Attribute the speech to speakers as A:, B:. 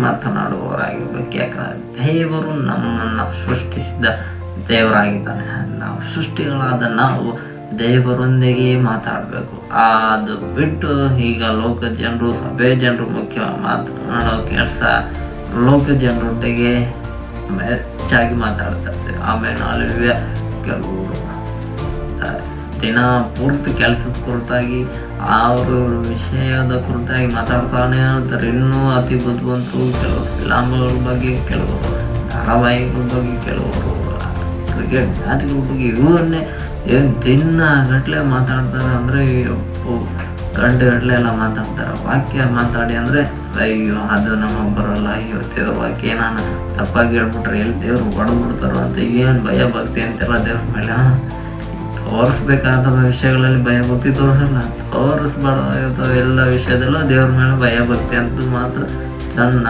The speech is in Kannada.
A: ಮಾತನಾಡುವವರಾಗಿರ್ಬೇಕು. ಯಾಕಂದರೆ ದೇವರು ನಮ್ಮನ್ನು ಸೃಷ್ಟಿಸಿದ ದೇವರಾಗಿದ್ದಾನೆ. ನಾವು ಸೃಷ್ಟಿಗಳಾದ ನಾವು ದೇವರೊಂದಿಗೆ ಮಾತಾಡಬೇಕು. ಅದು ಬಿಟ್ಟು ಈಗ ಲೋಕ ಜನರು, ಸಭೆ ಜನರು ಮುಖ್ಯ ಮಾತನಾಡೋ ಕೆಲಸ ಲೋಕ ಜನರೊಟ್ಟಿಗೆ ಹೆಚ್ಚಾಗಿ ಮಾತಾಡ್ತಾರೆ. ಆಮೇಲೆ ನಾಳೆ ಕೆಲವರು ದಿನ ಪೂರ್ತಿ ಕೆಲಸದ ಕುರಿತಾಗಿ ಅವ್ರ ವಿಷಯದ ಕುರಿತಾಗಿ ಮಾತಾಡ್ತಾನೆ ಅಂತಾರೆ. ಇನ್ನೂ ಅತಿ ಬುದ್ಧಿವಂತರು ಕೆಲವರು ಫಿಲಾಮ್ಗಳ ಬಗ್ಗೆ, ಕೆಲವರು ಧಾರಾವಾಹಿಗಳ ಬಗ್ಗೆ, ಕೆಲವರು ಕ್ರಿಕೆಟ್ ಮ್ಯಾಚ್ಗಳ ಬಗ್ಗೆ, ಇವನ್ನೇ ಏನು ದಿನ ಗಟ್ಟಲೆ ಮಾತಾಡ್ತಾರೆ. ಅಂದರೆ ಗಂಟೆಗಟ್ಟಲೆ ಎಲ್ಲ ಮಾತಾಡ್ತಾರೆ. ವಾಕ್ಯ ಮಾತಾಡಿ ಅಂದರೆ ಅಯ್ಯೋ ಅದು ನಮಗೆ ಬರೋಲ್ಲ, ಅಯ್ಯೋ ದೇವ್ರ ವಾಕ್ಯ ನಾನು ತಪ್ಪಾಗಿ ಹೇಳ್ಬಿಟ್ರೆ ಎಲ್ಲಿ ದೇವ್ರು ಹೊಡೆದ್ಬಿಡ್ತಾರೋ ಅಂತ ಏನು ಭಯ ಭಕ್ತಿ ಅಂತೆಲ್ಲ ದೇವ್ರ ಮೇಲೆ ತೋರಿಸ್ಬೇಕಾದ ವಿಷಯಗಳಲ್ಲಿ ಭಯ ಭಕ್ತಿ ತೋರಿಸಲ್ಲ. ತೋರಿಸ್ಬಾರ್ದು ಎಲ್ಲ ವಿಷಯದಲ್ಲೂ ದೇವ್ರ ಮೇಲೆ ಭಯ ಭಕ್ತಿ ಅಂತ ಮಾತ್ರ ಚೆನ್ನಾಗಿ